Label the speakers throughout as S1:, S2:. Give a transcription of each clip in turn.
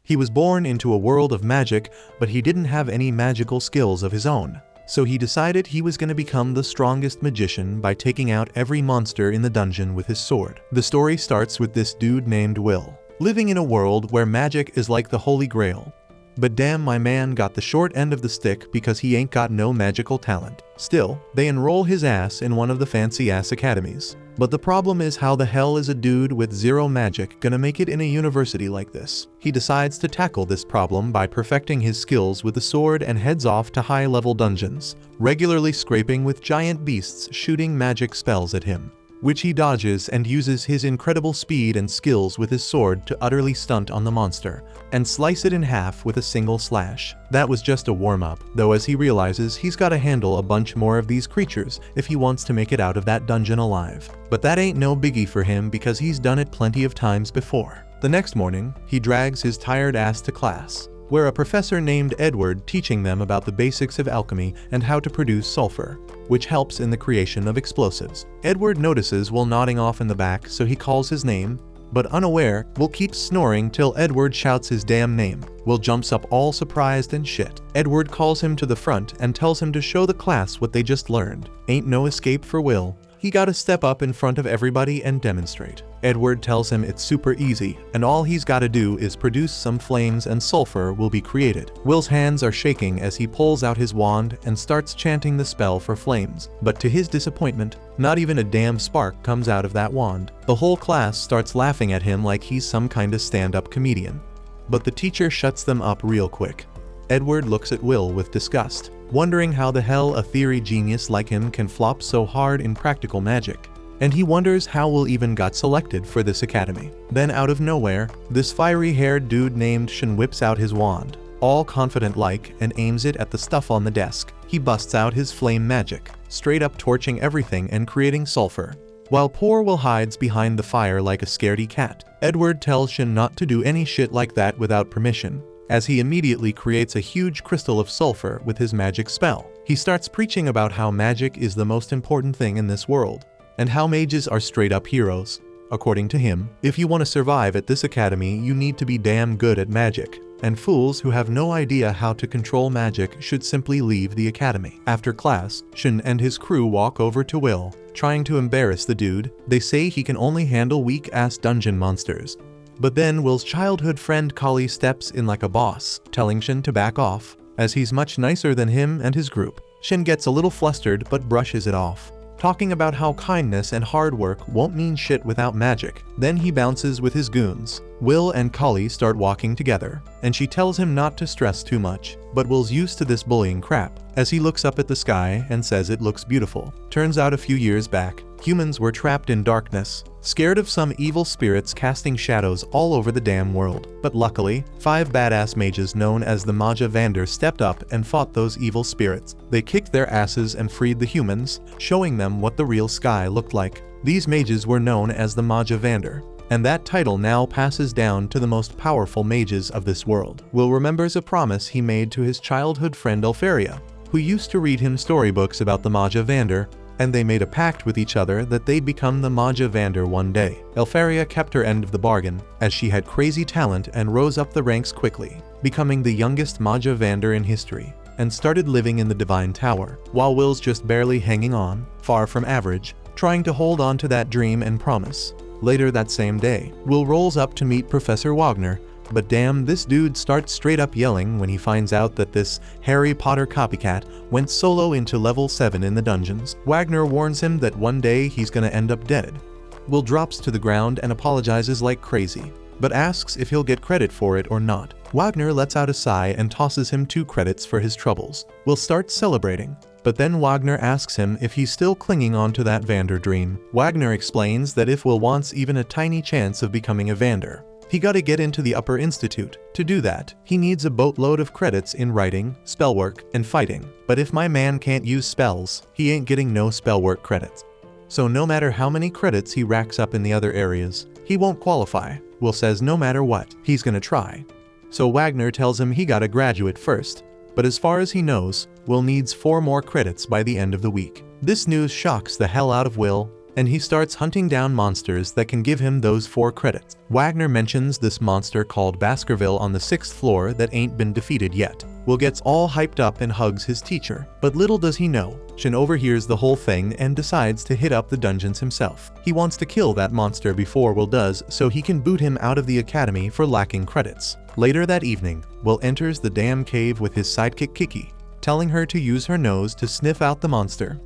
S1: He was born into a world of magic, but he didn't have any magical skills of his own. So he decided he was going to become the strongest magician by taking out every monster in the dungeon with his sword. The story starts with this dude named Will, living in a world where magic is like the Holy Grail. But damn, my man got the short end of the stick because he ain't got no magical talent. Still, they enroll his ass in one of the fancy-ass academies. But the problem is, how the hell is a dude with zero magic gonna make it in a university like this? He decides to tackle this problem by perfecting his skills with the sword and heads off to high-level dungeons, regularly scraping with giant beasts shooting magic spells at him, which he dodges and uses his incredible speed and skills with his sword to utterly stunt on the monster and slice it in half with a single slash. That was just a warm-up, though, as he realizes he's gotta handle a bunch more of these creatures if he wants to make it out of that dungeon alive. But that ain't no biggie for him because he's done it plenty of times before. The next morning, he drags his tired ass to class, where a professor named Edward teaching them about the basics of alchemy and how to produce sulfur, which helps in the creation of explosives. Edward notices Will nodding off in the back, so he calls his name, but unaware, Will keeps snoring till Edward shouts his damn name. Will jumps up all surprised and shit. Edward calls him to the front and tells him to show the class what they just learned. Ain't no escape for Will. He gotta step up in front of everybody and demonstrate. Edward tells him it's super easy, and all he's gotta do is produce some flames and sulfur will be created. Will's hands are shaking as he pulls out his wand and starts chanting the spell for flames, but to his disappointment, not even a damn spark comes out of that wand. The whole class starts laughing at him like he's some kind of stand-up comedian. But the teacher shuts them up real quick. Edward looks at Will with disgust, wondering how the hell a theory genius like him can flop so hard in practical magic. And he wonders how Will even got selected for this academy. Then out of nowhere, this fiery-haired dude named Shin whips out his wand, all confident-like, and aims it at the stuff on the desk. He busts out his flame magic, straight up torching everything and creating sulfur, while poor Will hides behind the fire like a scaredy cat. Edward tells Shin not to do any shit like that without permission, as he immediately creates a huge crystal of sulfur with his magic spell. He starts preaching about how magic is the most important thing in this world, and how mages are straight up heroes. According to him, if you want to survive at this academy, you need to be damn good at magic, and fools who have no idea how to control magic should simply leave the academy. After class, Shin and his crew walk over to Will, trying to embarrass the dude. They say he can only handle weak-ass dungeon monsters. But then Will's childhood friend Kali steps in like a boss, telling Shin to back off, as he's much nicer than him and his group. Shin gets a little flustered but brushes it off, talking about how kindness and hard work won't mean shit without magic. Then he bounces with his goons. Will and Kali start walking together, and she tells him not to stress too much, but Will's used to this bullying crap, as he looks up at the sky and says it looks beautiful. Turns out a few years back, humans were trapped in darkness, scared of some evil spirits casting shadows all over the damn world. But luckily, 5 badass mages known as the Mage Vander stepped up and fought those evil spirits. They kicked their asses and freed the humans, showing them what the real sky looked like. These mages were known as the Mage Vander, and that title now passes down to the most powerful mages of this world. Will remembers a promise he made to his childhood friend Overpowered, who used to read him storybooks about the Mage Vander, and they made a pact with each other that they'd become the Mage Vander one day. Overpowered kept her end of the bargain, as she had crazy talent and rose up the ranks quickly, becoming the youngest Mage Vander in history, and started living in the Divine Tower, while Will's just barely hanging on, far from average, trying to hold on to that dream and promise. Later that same day, Will rolls up to meet Professor Wagner, but damn, this dude starts straight up yelling when he finds out that this Harry Potter copycat went solo into level 7 in the dungeons. Wagner warns him that one day he's gonna end up dead. Will drops to the ground and apologizes like crazy, but asks if he'll get credit for it or not. Wagner lets out a sigh and tosses him 2 credits for his troubles. Will starts celebrating, but then Wagner asks him if he's still clinging on to that Vander dream. Wagner explains that if Will wants even a tiny chance of becoming a Vander, he gotta get into the Upper Institute. To do that, he needs a boatload of credits in writing, spellwork, and fighting. But if my man can't use spells, he ain't getting no spellwork credits. So no matter how many credits he racks up in the other areas, he won't qualify. Will says no matter what, he's gonna try. So Wagner tells him he gotta graduate first, but as far as he knows, Will needs 4 more credits by the end of the week. This news shocks the hell out of Will, and he starts hunting down monsters that can give him those 4 credits. Wagner mentions this monster called Baskerville on the 6th floor that ain't been defeated yet. Will gets all hyped up and hugs his teacher, but little does he know, Shin overhears the whole thing and decides to hit up the dungeons himself. He wants to kill that monster before Will does so he can boot him out of the academy for lacking credits. Later that evening, Will enters the damn cave with his sidekick Kiki, telling her to use her nose to sniff out the monster.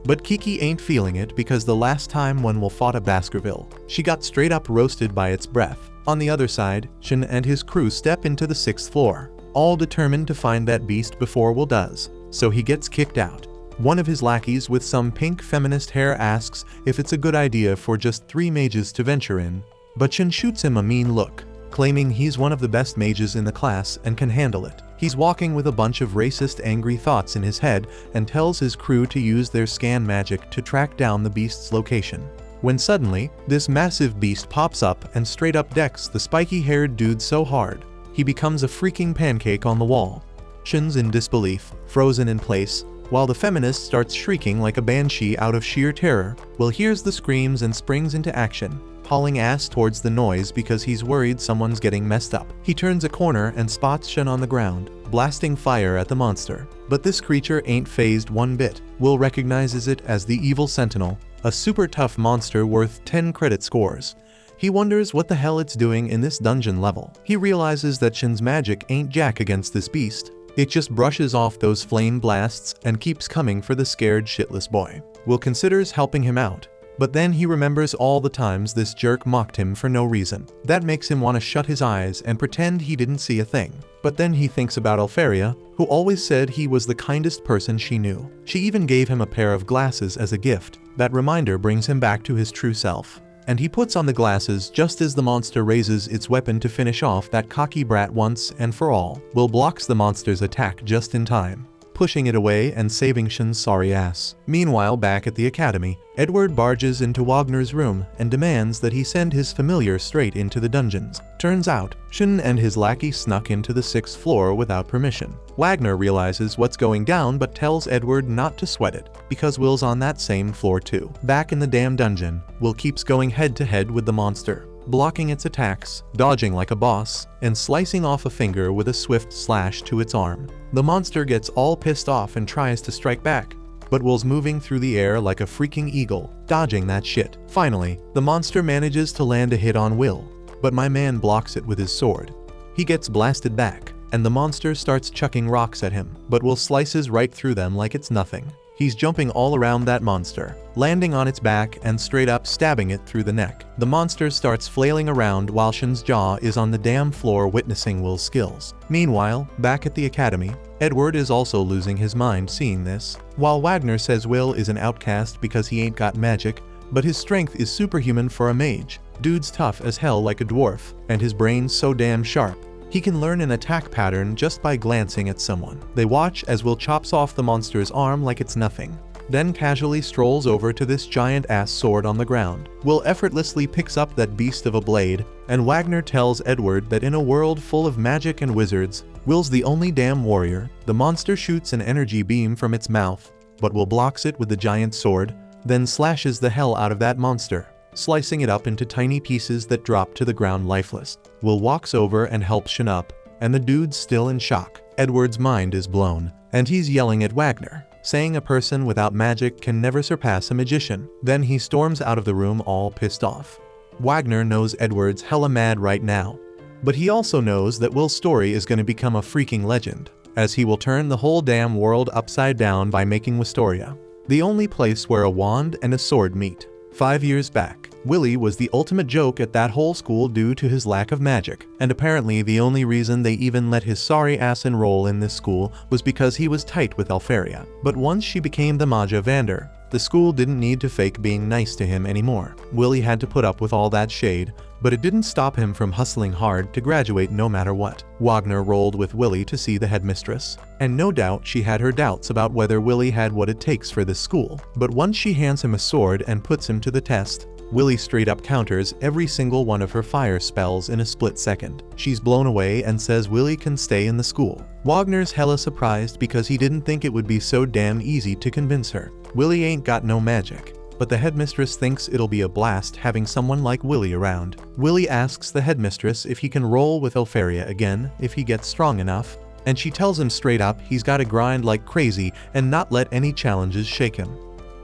S1: But Kiki ain't feeling it because the last time when Will fought a Baskerville, she got straight up roasted by its breath. On the other side, Shin and his crew step into the 6th floor, all determined to find that beast before Will does, so he gets kicked out. One of his lackeys with some pink feminist hair asks if it's a good idea for just 3 mages to venture in, but Shin shoots him a mean look, claiming he's one of the best mages in the class and can handle it. He's walking with a bunch of racist angry thoughts in his head and tells his crew to use their scan magic to track down the beast's location. When suddenly, this massive beast pops up and straight up decks the spiky-haired dude so hard, he becomes a freaking pancake on the wall. Shin's in disbelief, frozen in place, while the feminist starts shrieking like a banshee out of sheer terror. Will hears the screams and springs into action, hauling ass towards the noise because he's worried someone's getting messed up. He turns a corner and spots Shin on the ground, blasting fire at the monster. But this creature ain't phased one bit. Will recognizes it as the evil sentinel, a super tough monster worth 10 credit scores. He wonders what the hell it's doing in this dungeon level. He realizes that Shin's magic ain't jack against this beast. It just brushes off those flame blasts and keeps coming for the scared shitless boy. Will considers helping him out, but then he remembers all the times this jerk mocked him for no reason. That makes him want to shut his eyes and pretend he didn't see a thing. But then he thinks about Alferia, who always said he was the kindest person she knew. She even gave him a pair of glasses as a gift. That reminder brings him back to his true self, and he puts on the glasses just as the monster raises its weapon to finish off that cocky brat once and for all. Will blocks the monster's attack just in time, pushing it away and saving Shin's sorry ass. Meanwhile, back at the academy, Edward barges into Wagner's room and demands that he send his familiar straight into the dungeons. Turns out, Shin and his lackey snuck into the 6th floor without permission. Wagner realizes what's going down but tells Edward not to sweat it, because Will's on that same floor too. Back in the damn dungeon, Will keeps going head to head with the monster, blocking its attacks, dodging like a boss, and slicing off a finger with a swift slash to its arm. The monster gets all pissed off and tries to strike back, but Will's moving through the air like a freaking eagle, dodging that shit. Finally, the monster manages to land a hit on Will, but my man blocks it with his sword. He gets blasted back, and the monster starts chucking rocks at him, but Will slices right through them like it's nothing. He's jumping all around that monster, landing on its back and straight up stabbing it through the neck. The monster starts flailing around while Shin's jaw is on the damn floor witnessing Will's skills. Meanwhile, back at the academy, Edward is also losing his mind seeing this. While Wagner says Will is an outcast because he ain't got magic, but his strength is superhuman for a mage. Dude's tough as hell like a dwarf, and his brain's so damn sharp. He can learn an attack pattern just by glancing at someone. They watch as Will chops off the monster's arm like it's nothing, then casually strolls over to this giant-ass sword on the ground. Will effortlessly picks up that beast of a blade, and Wagner tells Edward that in a world full of magic and wizards, Will's the only damn warrior. The monster shoots an energy beam from its mouth, but Will blocks it with the giant sword, then slashes the hell out of that monster, slicing it up into tiny pieces that drop to the ground lifeless. Will walks over and helps Shin up, and the dude's still in shock. Edward's mind is blown, and he's yelling at Wagner, saying a person without magic can never surpass a magician. Then he storms out of the room all pissed off. Wagner knows Edward's hella mad right now, but he also knows that Will's story is going to become a freaking legend, as he will turn the whole damn world upside down by making Wistoria the only place where a wand and a sword meet. 5 years back, Willie was the ultimate joke at that whole school due to his lack of magic, and apparently the only reason they even let his sorry ass enroll in this school was because he was tight with Alferia. But once she became the Maja Vander, the school didn't need to fake being nice to him anymore. Willie had to put up with all that shade, but it didn't stop him from hustling hard to graduate no matter what. Wagner rolled with Willie to see the headmistress, and no doubt she had her doubts about whether Willie had what it takes for this school. But once she hands him a sword and puts him to the test, Willie straight up counters every single one of her fire spells in a split second. She's blown away and says Willie can stay in the school. Wagner's hella surprised because he didn't think it would be so damn easy to convince her. Willie ain't got no magic, but the headmistress thinks it'll be a blast having someone like Willy around. Willy asks the headmistress if he can roll with Overpowered again if he gets strong enough, and she tells him straight up he's gotta grind like crazy and not let any challenges shake him.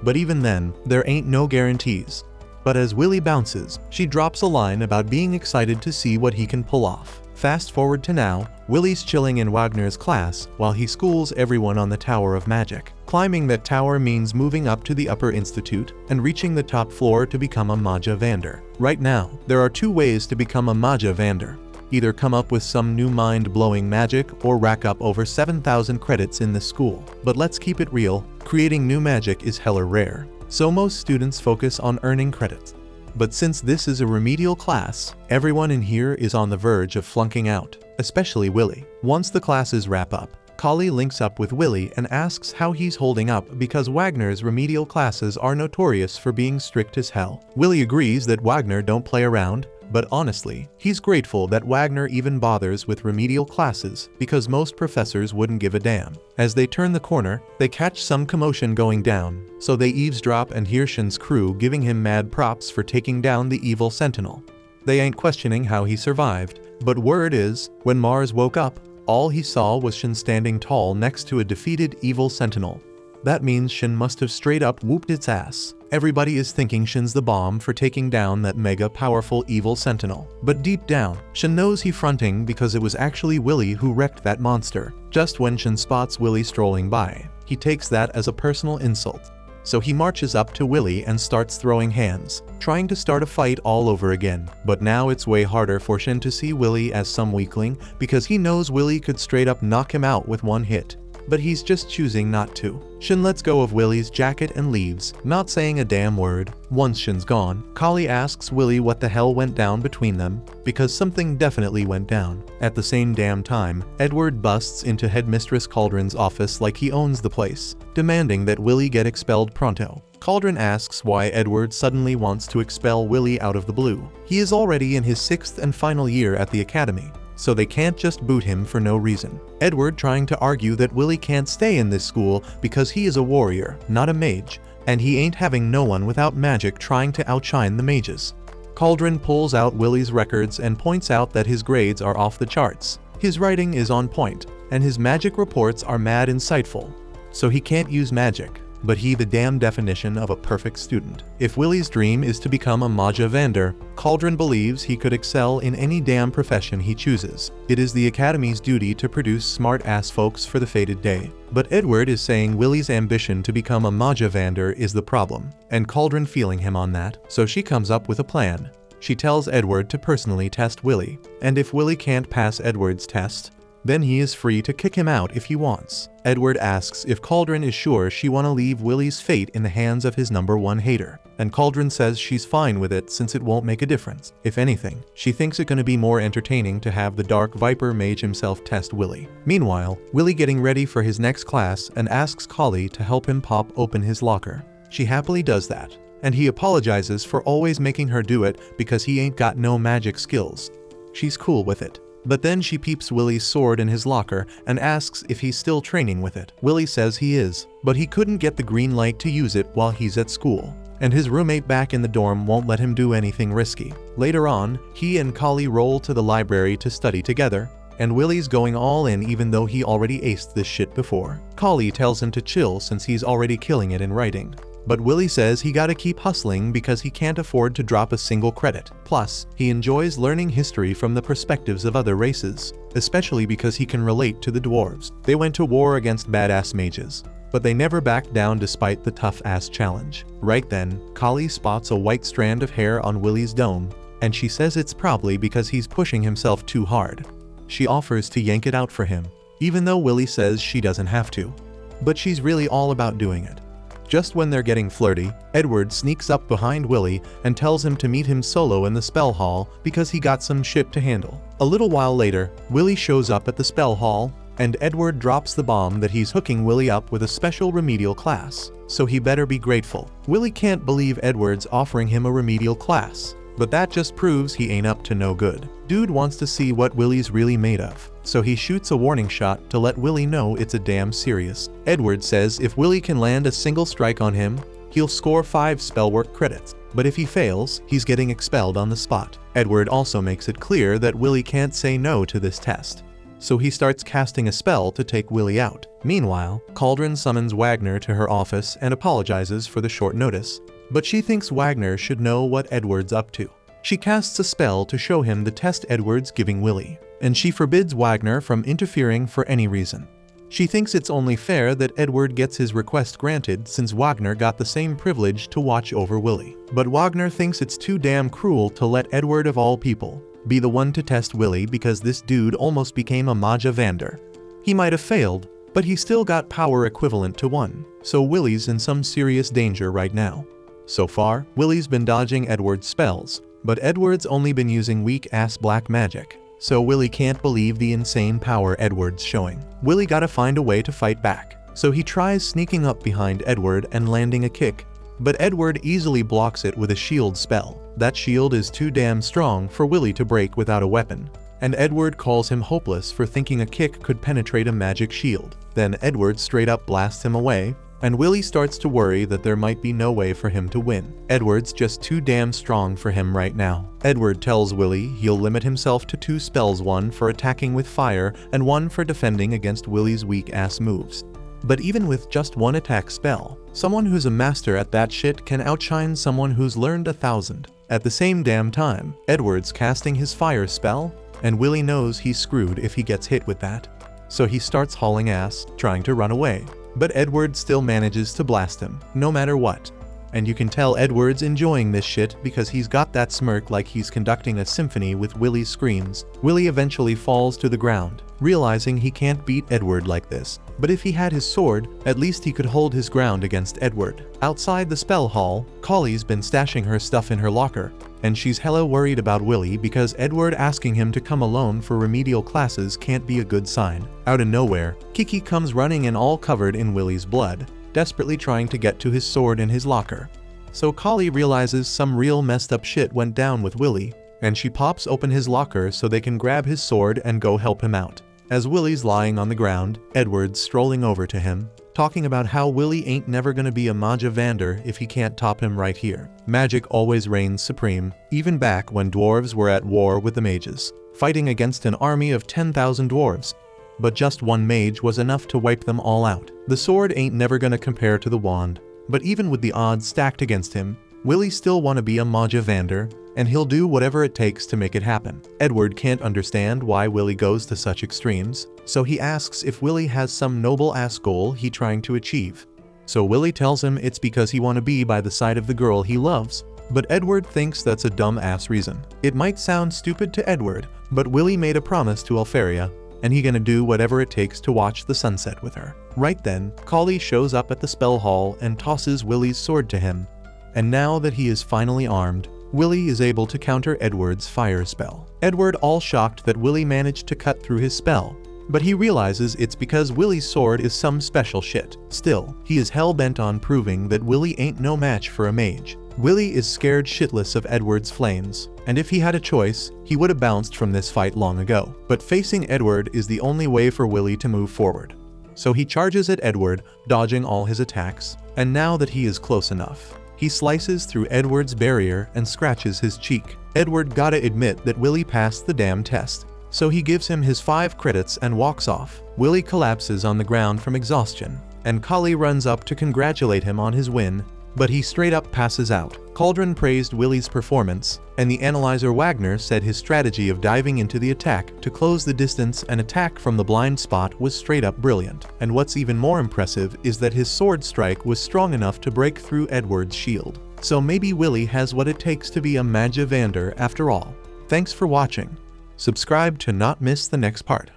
S1: But even then, there ain't no guarantees. But as Willy bounces, she drops a line about being excited to see what he can pull off. Fast forward to now, Willy's chilling in Wagner's class while he schools everyone on the Tower of Magic. Climbing that tower means moving up to the upper institute and reaching the top floor to become a Mage Vander. Right now, there are two ways to become a Mage Vander. Either come up with some new mind-blowing magic or rack up over 7,000 credits in this school. But let's keep it real, creating new magic is hella rare. So most students focus on earning credits. But since this is a remedial class, everyone in here is on the verge of flunking out, especially Willy. Once the classes wrap up, Kali links up with Willy and asks how he's holding up because Wagner's remedial classes are notorious for being strict as hell. Willy agrees that Wagner don't play around, but honestly, he's grateful that Wagner even bothers with remedial classes because most professors wouldn't give a damn. As they turn the corner, they catch some commotion going down, so they eavesdrop and hear Shin's crew giving him mad props for taking down the evil sentinel. They ain't questioning how he survived, but word is, when Mars woke up, all he saw was Shin standing tall next to a defeated evil sentinel. That means Shin must have straight up whooped its ass. Everybody is thinking Shin's the bomb for taking down that mega powerful evil sentinel. But deep down, Shin knows he's fronting because it was actually Willy who wrecked that monster. Just when Shin spots Willy strolling by, he takes that as a personal insult. So he marches up to Willy and starts throwing hands, trying to start a fight all over again. But now it's way harder for Shin to see Willy as some weakling because he knows Willy could straight up knock him out with one hit. But he's just choosing not to. Shin lets go of Willy's jacket and leaves, not saying a damn word. Once Shin's gone, Kali asks Willy what the hell went down between them, because something definitely went down. At the same damn time, Edward busts into Headmistress Cauldron's office like he owns the place, demanding that Willy get expelled pronto. Cauldron asks why Edward suddenly wants to expel Willy out of the blue. He is already in his 6th and final year at the academy, so they can't just boot him for no reason. Edward trying to argue that Willy can't stay in this school because he is a warrior, not a mage, and he ain't having no one without magic trying to outshine the mages. Cauldron pulls out Willy's records and points out that his grades are off the charts. His writing is on point, and his magic reports are mad insightful. So he can't use magic, but he the damn definition of a perfect student. If Willy's dream is to become a Mage Vander, Cauldron believes he could excel in any damn profession he chooses. It is the Academy's duty to produce smart-ass folks for the fated day. But Edward is saying Willy's ambition to become a Mage Vander is the problem, and Cauldron feeling him on that, so she comes up with a plan. She tells Edward to personally test Willy, and if Willy can't pass Edward's test, then he is free to kick him out if he wants. Edward asks if Cauldron is sure she wanna leave Willy's fate in the hands of his #1 hater, and Cauldron says she's fine with it since it won't make a difference. If anything, she thinks it gonna be more entertaining to have the Dark Viper Mage himself test Willy. Meanwhile, Willy getting ready for his next class and asks Kali to help him pop open his locker. She happily does that, and he apologizes for always making her do it because he ain't got no magic skills. She's cool with it. But then she peeps Willy's sword in his locker and asks if he's still training with it. Willy says he is, but he couldn't get the green light to use it while he's at school, and his roommate back in the dorm won't let him do anything risky. Later on, he and Kali roll to the library to study together, and Willy's going all in even though he already aced this shit before. Kali tells him to chill since he's already killing it in writing. But Willy says he gotta keep hustling because he can't afford to drop a single credit. Plus, he enjoys learning history from the perspectives of other races, especially because he can relate to the dwarves. They went to war against badass mages, but they never backed down despite the tough-ass challenge. Right then, Kali spots a white strand of hair on Willy's dome, and she says it's probably because he's pushing himself too hard. She offers to yank it out for him, even though Willy says she doesn't have to. But she's really all about doing it. Just when they're getting flirty, Edward sneaks up behind Willy and tells him to meet him solo in the spell hall because he got some shit to handle. A little while later, Willy shows up at the spell hall, and Edward drops the bomb that he's hooking Willy up with a special remedial class, so he better be grateful. Willy can't believe Edward's offering him a remedial class, but that just proves he ain't up to no good. Dude wants to see what Willy's really made of, so he shoots a warning shot to let Willy know it's a damn serious. Edward says if Willy can land a single strike on him, he'll score 5 spellwork credits. But if he fails, he's getting expelled on the spot. Edward also makes it clear that Willy can't say no to this test. So he starts casting a spell to take Willy out. Meanwhile, Cauldron summons Wagner to her office and apologizes for the short notice. But she thinks Wagner should know what Edward's up to. She casts a spell to show him the test Edward's giving Willy, and she forbids Wagner from interfering for any reason. She thinks it's only fair that Edward gets his request granted since Wagner got the same privilege to watch over Willy. But Wagner thinks it's too damn cruel to let Edward of all people be the one to test Willy because this dude almost became a Mage Vander. He might have failed, but he still got power equivalent to 1, so Willy's in some serious danger right now. So far, Willy's been dodging Edward's spells, but Edward's only been using weak-ass black magic, so Willy can't believe the insane power Edward's showing. Willy gotta find a way to fight back, so he tries sneaking up behind Edward and landing a kick, but Edward easily blocks it with a shield spell. That shield is too damn strong for Willy to break without a weapon, and Edward calls him hopeless for thinking a kick could penetrate a magic shield. Then Edward straight up blasts him away, and Willy starts to worry that there might be no way for him to win. Edward's just too damn strong for him right now. Edward tells Willy he'll limit himself to 2 spells, 1 for attacking with fire and 1 for defending against Willy's weak-ass moves. But even with just 1 attack spell, someone who's a master at that shit can outshine someone who's learned 1,000. At the same damn time, Edward's casting his fire spell, and Willy knows he's screwed if he gets hit with that. So he starts hauling ass, trying to run away. But Edward still manages to blast him, no matter what. And you can tell Edward's enjoying this shit because he's got that smirk like he's conducting a symphony with Willy's screams. Willy eventually falls to the ground, realizing he can't beat Edward like this. But if he had his sword, at least he could hold his ground against Edward. Outside the spell hall, Collie's been stashing her stuff in her locker, and she's hella worried about Willy because Edward asking him to come alone for remedial classes can't be a good sign. Out of nowhere, Kiki comes running in all covered in Willy's blood, desperately trying to get to his sword in his locker. So Collie realizes some real messed up shit went down with Willy, and she pops open his locker so they can grab his sword and go help him out. As Willy's lying on the ground, Edward's strolling over to him, talking about how Willy ain't never gonna be a Mage Vander if he can't top him right here. Magic always reigns supreme, even back when dwarves were at war with the mages, fighting against an army of 10,000 dwarves. But just 1 mage was enough to wipe them all out. The sword ain't never gonna compare to the wand, but even with the odds stacked against him, Willy still wanna be a Mage Vander, and he'll do whatever it takes to make it happen. Edward can't understand why Willy goes to such extremes, so he asks if Willy has some noble-ass goal he trying to achieve. So Willy tells him it's because he wanna be by the side of the girl he loves, but Edward thinks that's a dumb-ass reason. It might sound stupid to Edward, but Willy made a promise to Alferia, and he gonna do whatever it takes to watch the sunset with her. Right then, Collie shows up at the spell hall and tosses Willy's sword to him, and now that he is finally armed, Willy is able to counter Edward's fire spell. Edward all shocked that Willy managed to cut through his spell, but he realizes it's because Willy's sword is some special shit. Still, he is hell-bent on proving that Willy ain't no match for a mage. Willy is scared shitless of Edward's flames, and if he had a choice, he would have bounced from this fight long ago. But facing Edward is the only way for Willy to move forward. So he charges at Edward, dodging all his attacks, and now that he is close enough, he slices through Edward's barrier and scratches his cheek. Edward gotta admit that Willy passed the damn test, so he gives him his 5 credits and walks off. Willy collapses on the ground from exhaustion, and Collie runs up to congratulate him on his win, but he straight up passes out. Cauldron praised Willy's performance, and the analyzer Wagner said his strategy of diving into the attack to close the distance and attack from the blind spot was straight up brilliant. And what's even more impressive is that his sword strike was strong enough to break through Edward's shield. So maybe Willy has what it takes to be a Mage Vander after all. Thanks for watching. Subscribe to not miss the next part.